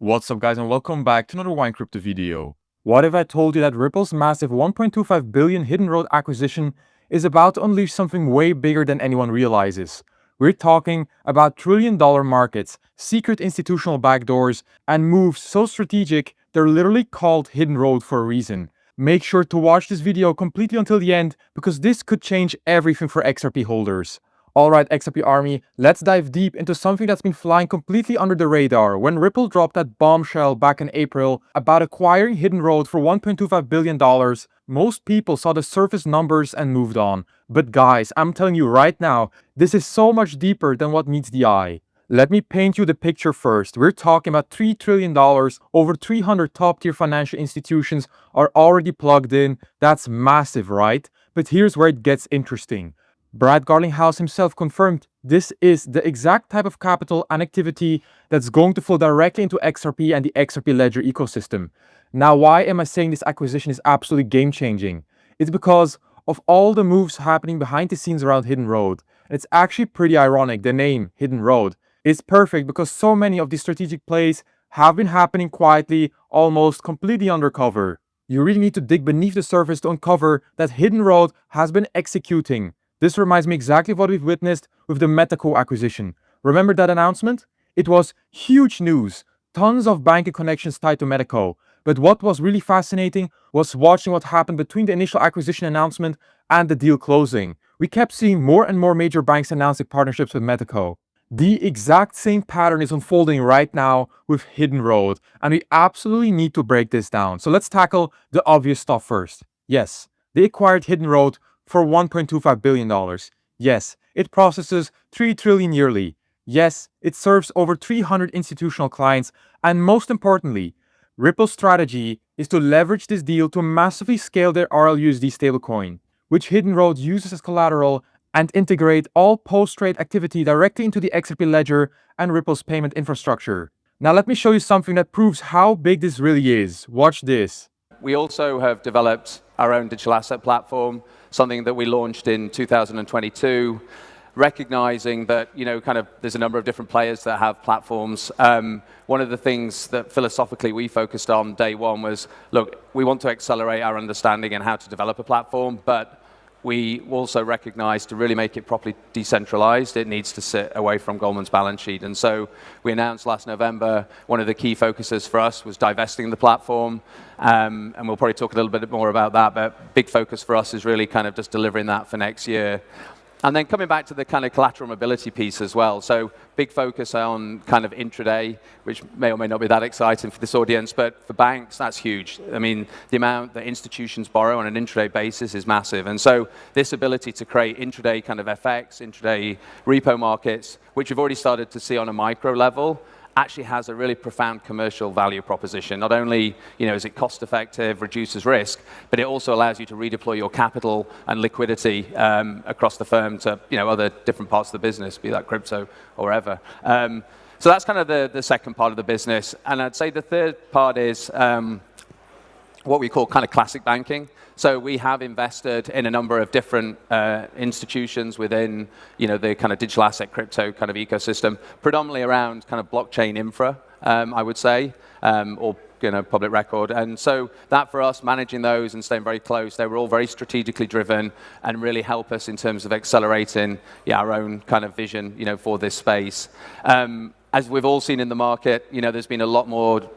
What's up guys and welcome back to another Wynand Crypto video. What if I told you that Ripple's massive 1.25 billion hidden road acquisition is about to unleash something way bigger than anyone realizes? We're talking about trillion-dollar markets, secret institutional backdoors, and moves so strategic they're literally called hidden road for a reason. Make sure to watch this video completely until the end because this could change everything for XRP holders. Alright XRP army, let's dive deep into something that's been flying completely under the radar. When Ripple dropped that bombshell back in April about acquiring Hidden Road for $1.25 billion, most people saw the surface numbers and moved on. But guys, I'm telling you right now, this is so much deeper than what meets the eye. Let me paint you the picture first. We're talking about $3 trillion, over 300 top-tier financial institutions are already plugged in. That's massive, right? But here's where it gets interesting. Brad Garlinghouse himself confirmed this is the exact type of capital and activity that's going to flow directly into XRP and the XRP Ledger ecosystem. Now, why am I saying this acquisition is absolutely game-changing? It's because of all the moves happening behind the scenes around Hidden Road. And it's actually pretty ironic, the name Hidden Road is perfect because so many of these strategic plays have been happening quietly, almost completely undercover. You really need to dig beneath the surface to uncover that Hidden Road has been executing. This reminds me exactly of what we've witnessed with the Metaco acquisition. Remember that announcement? It was huge news, tons of banking connections tied to Metaco. But what was really fascinating was watching what happened between the initial acquisition announcement and the deal closing. We kept seeing more and more major banks announcing partnerships with Metaco. The exact same pattern is unfolding right now with Hidden Road, and we absolutely need to break this down. So let's tackle the obvious stuff first. Yes, they acquired Hidden Road for $1.25 billion. Yes, it processes $3 trillion yearly. Yes, it serves over 300 institutional clients. And most importantly, Ripple's strategy is to leverage this deal to massively scale their RLUSD stablecoin, which Hidden Road uses as collateral, and integrate all post-trade activity directly into the XRP Ledger and Ripple's payment infrastructure. Now let me show you something that proves how big this really is. Watch this. We also have developed our own digital asset platform, something that we launched in 2022, recognizing that, there's a number of different players that have platforms. One of the things that philosophically we focused on day one was, look, we want to accelerate our understanding and how to develop a platform, but we also recognize to really make it properly decentralized, it needs to sit away from Goldman's balance sheet. And so we announced last November, one of the key focuses for us was divesting the platform. And we'll probably talk a little bit more about that, but big focus for us is really just delivering that for next year. And then coming back to the collateral mobility piece as well. So big focus on intraday, which may or may not be that exciting for this audience, but for banks, that's huge. I mean, the amount that institutions borrow on an intraday basis is massive. And so this ability to create intraday FX, intraday repo markets, which we've already started to see on a micro level, actually has a really profound commercial value proposition. Not only is it cost effective, reduces risk, but it also allows you to redeploy your capital and liquidity across the firm to other different parts of the business, be that crypto or wherever. So that's the second part of the business. And I'd say the third part is what we call classic banking. So we have invested in a number of different institutions within the digital asset crypto ecosystem, predominantly around blockchain infra, I would say, or public record. And so that for us, managing those and staying very close, they were all very strategically driven and really help us in terms of accelerating our own vision for this space. As we've all seen in the market, there's been a lot more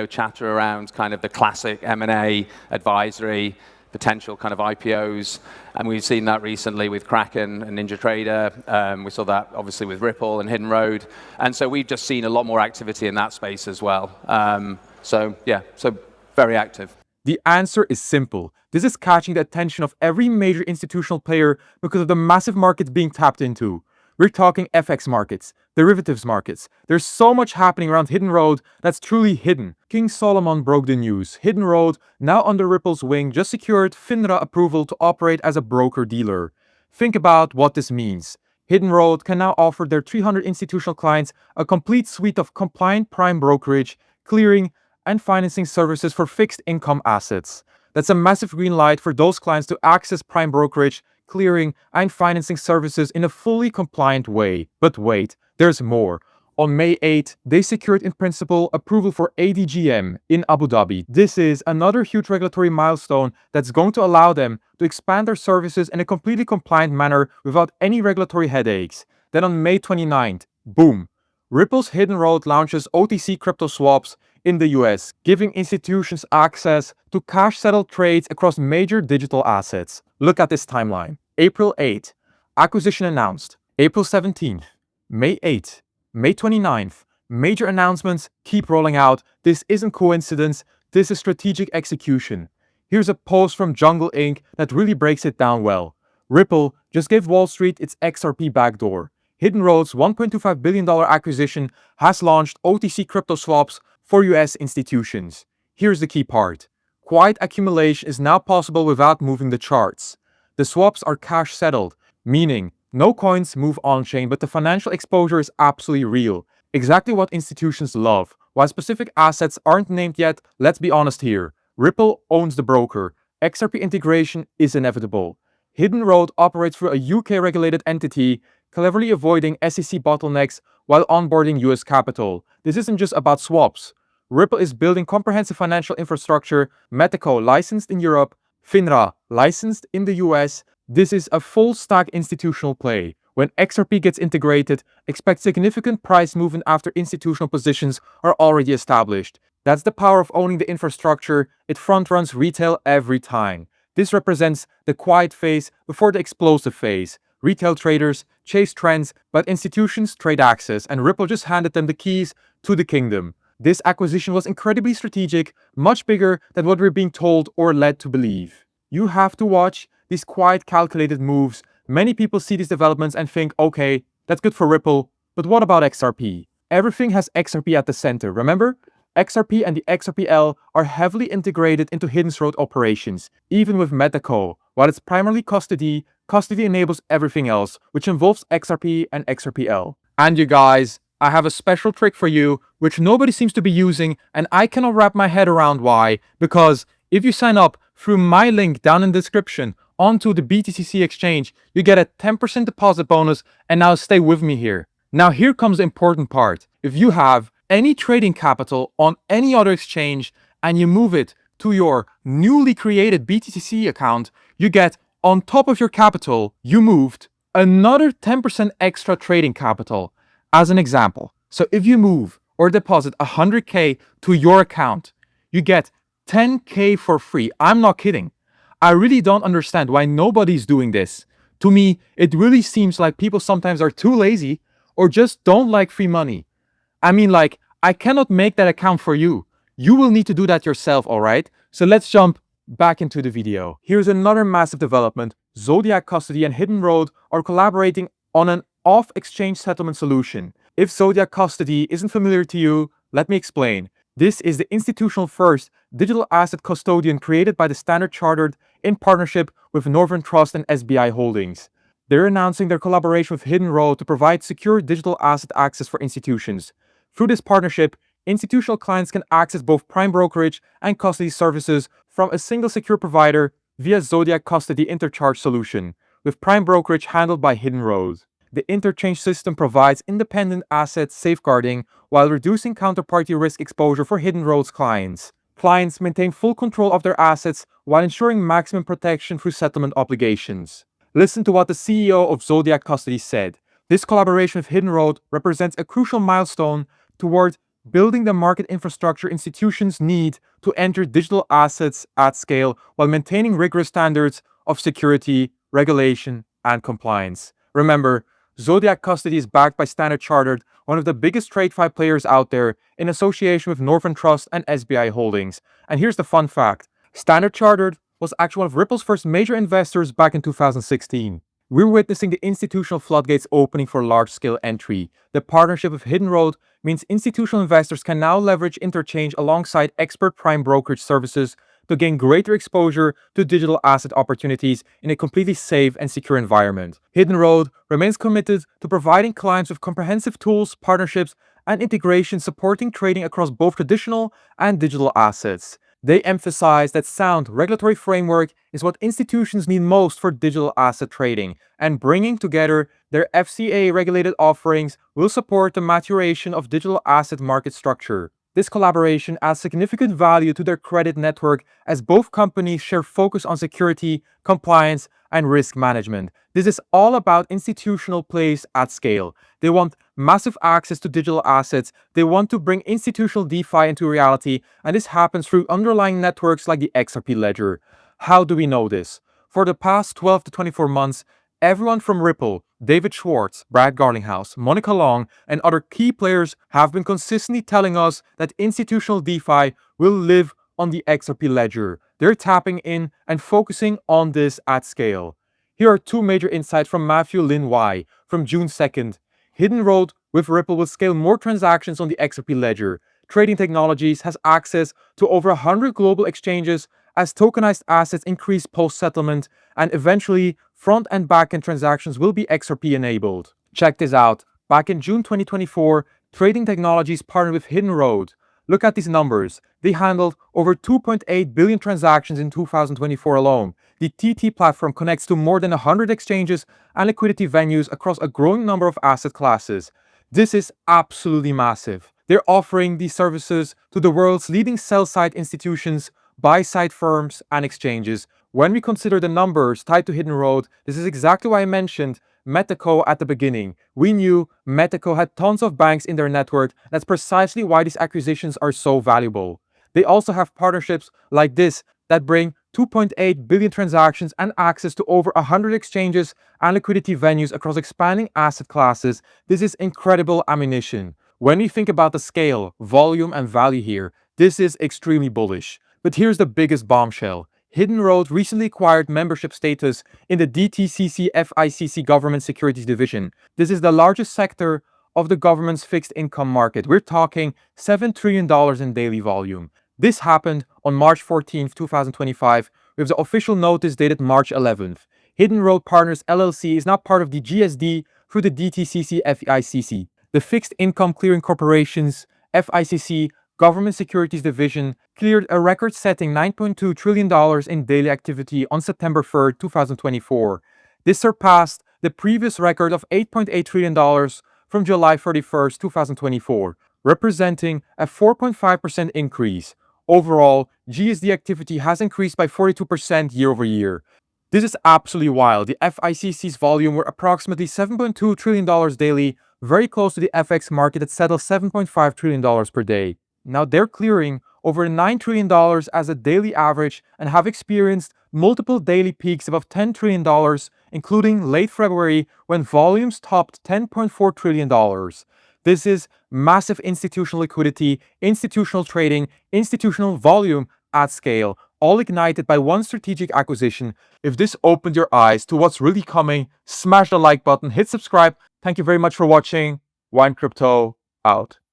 chatter around the classic M&A advisory, potential IPOs, and we've seen that recently with Kraken and NinjaTrader. We saw that obviously with Ripple and Hidden Road, and so we've just seen a lot more activity in that space as well. So very active. The answer is simple. This is catching the attention of every major institutional player because of the massive markets being tapped into. We're talking FX markets, derivatives markets. There's so much happening around Hidden Road that's truly hidden. King Solomon broke the news. Hidden Road, now under Ripple's wing, just secured FINRA approval to operate as a broker-dealer. Think about what this means. Hidden Road can now offer their 300 institutional clients a complete suite of compliant prime brokerage, clearing, and financing services for fixed income assets. That's a massive green light for those clients to access prime brokerage, clearing, and financing services in a fully compliant way. But wait, there's more. On May 8, they secured in principle approval for ADGM in Abu Dhabi. This is another huge regulatory milestone that's going to allow them to expand their services in a completely compliant manner without any regulatory headaches. Then on May 29th, boom, Ripple's Hidden Road launches OTC crypto swaps in the US, giving institutions access to cash-settled trades across major digital assets. Look at this timeline. April 8, acquisition announced. April 17th, May 8th, May 29th, major announcements keep rolling out. This isn't coincidence, this is strategic execution. Here's a post from Jungle Inc. that really breaks it down well. Ripple just gave Wall Street its XRP backdoor. Hidden Road's $1.25 billion acquisition has launched OTC crypto swaps for US institutions. Here's the key part. Quiet accumulation is now possible without moving the charts. The swaps are cash settled, meaning no coins move on-chain, but the financial exposure is absolutely real. Exactly what institutions love. While specific assets aren't named yet, let's be honest here. Ripple owns the broker. XRP integration is inevitable. Hidden Road operates through a UK-regulated entity, cleverly avoiding SEC bottlenecks while onboarding US capital. This isn't just about swaps. Ripple is building comprehensive financial infrastructure, Metaco licensed in Europe, FINRA licensed in the US. This is a full-stack institutional play. When XRP gets integrated, expect significant price movement after institutional positions are already established. That's the power of owning the infrastructure. It front-runs retail every time. This represents the quiet phase before the explosive phase. Retail traders chase trends, but institutions trade access, and Ripple just handed them the keys to the kingdom. This acquisition was incredibly strategic, much bigger than what we're being told or led to believe. You have to watch these quiet, calculated moves. Many people see these developments and think, okay, that's good for Ripple, but what about XRP? Everything has XRP at the center, remember? XRP and the XRPL are heavily integrated into Hidden Road operations, even with Metaco. While it's primarily custody, custody enables everything else, which involves XRP and XRPL. And you guys, I have a special trick for you, which nobody seems to be using, and I cannot wrap my head around why, because if you sign up through my link down in the description onto the BTCC exchange, you get a 10% deposit bonus, and now stay with me here. Now here comes the important part. If you have any trading capital on any other exchange and you move it to your newly created BTCC account, you get, on top of your capital, you moved another 10% extra trading capital. As an example, so if you move or deposit 100K to your account, you get 10K for free. I'm not kidding. I really don't understand why nobody's doing this. To me, it really seems like people sometimes are too lazy or just don't like free money. I mean, like, I cannot make that account for you. You will need to do that yourself, alright? So let's jump back into the video. Here's another massive development. Zodiac Custody and Hidden Road are collaborating on an off-exchange settlement solution. If Zodiac Custody isn't familiar to you, let me explain. This is the institutional first digital asset custodian created by the Standard Chartered in partnership with Northern Trust and SBI Holdings. They're announcing their collaboration with Hidden Road to provide secure digital asset access for institutions. Through this partnership, institutional clients can access both prime brokerage and custody services from a single secure provider via Zodiac Custody Interchange solution, with prime brokerage handled by Hidden Road. The interchange system provides independent asset safeguarding while reducing counterparty risk exposure for Hidden Road's clients. Clients maintain full control of their assets while ensuring maximum protection through settlement obligations. Listen to what the CEO of Zodiac Custody said. This collaboration with Hidden Road represents a crucial milestone toward building the market infrastructure institutions need to enter digital assets at scale while maintaining rigorous standards of security, regulation, and compliance. Remember, Zodiac Custody is backed by Standard Chartered, one of the biggest TradeFi players out there, in association with Northern Trust and SBI Holdings. And here's the fun fact. Standard Chartered was actually one of Ripple's first major investors back in 2016. We're witnessing the institutional floodgates opening for large-scale entry. The partnership with Hidden Road means institutional investors can now leverage interchange alongside expert prime brokerage services to gain greater exposure to digital asset opportunities in a completely safe and secure environment. Hidden Road remains committed to providing clients with comprehensive tools, partnerships, and integration supporting trading across both traditional and digital assets. They emphasize that sound regulatory framework is what institutions need most for digital asset trading, and bringing together their FCA-regulated offerings will support the maturation of digital asset market structure. This collaboration adds significant value to their credit network as both companies share focus on security, compliance, and risk management. This is all about institutional plays at scale. They want massive access to digital assets. They want to bring institutional DeFi into reality, and this happens through underlying networks like the XRP ledger. How do we know this? For the past 12 to 24 months, everyone from Ripple, David Schwartz, Brad Garlinghouse, Monica Long, and other key players have been consistently telling us that institutional DeFi will live on the XRP ledger. They're tapping in and focusing on this at scale. Here are two major insights from Matthew Lin Wai from June 2nd. Hidden Road with Ripple will scale more transactions on the XRP ledger. Trading Technologies has access to over 100 global exchanges as tokenized assets increase post-settlement, and eventually front and back-end transactions will be XRP enabled. Check this out. Back in June 2024, Trading Technologies partnered with Hidden Road. Look at these numbers. They handled over 2.8 billion transactions in 2024 alone. The TT platform connects to more than 100 exchanges and liquidity venues across a growing number of asset classes. This is absolutely massive. They're offering these services to the world's leading sell-side institutions, buy-side firms, and exchanges. When we consider the numbers tied to Hidden Road, this is exactly why I mentioned Metaco at the beginning. We knew Metaco had tons of banks in their network. That's precisely why these acquisitions are so valuable. They also have partnerships like this that bring 2.8 billion transactions and access to over 100 exchanges and liquidity venues across expanding asset classes. This is incredible ammunition. When we think about the scale, volume, and value here, this is extremely bullish. But here's the biggest bombshell. Hidden Road recently acquired membership status in the DTCC FICC Government Securities Division. This is the largest sector of the government's fixed income market. We're talking $7 trillion in daily volume. This happened on March 14, 2025, with the official notice dated March 11th. Hidden Road Partners LLC is now part of the GSD through the DTCC FICC. The Fixed Income Clearing Corporation's FICC Government Securities Division cleared a record-setting $9.2 trillion in daily activity on September 3, 2024. This surpassed the previous record of $8.8 trillion from July 31, 2024, representing a 4.5% increase. Overall, GSD activity has increased by 42% year over year. This is absolutely wild. The FICC's volume were approximately $7.2 trillion daily, very close to the FX market that settles $7.5 trillion per day. Now they're clearing over $9 trillion as a daily average and have experienced multiple daily peaks above $10 trillion, including late February when volumes topped $10.4 trillion. This is massive institutional liquidity, institutional trading, institutional volume at scale, all ignited by one strategic acquisition. If this opened your eyes to what's really coming, smash the like button, hit subscribe. Thank you very much for watching. Wynand Crypto out.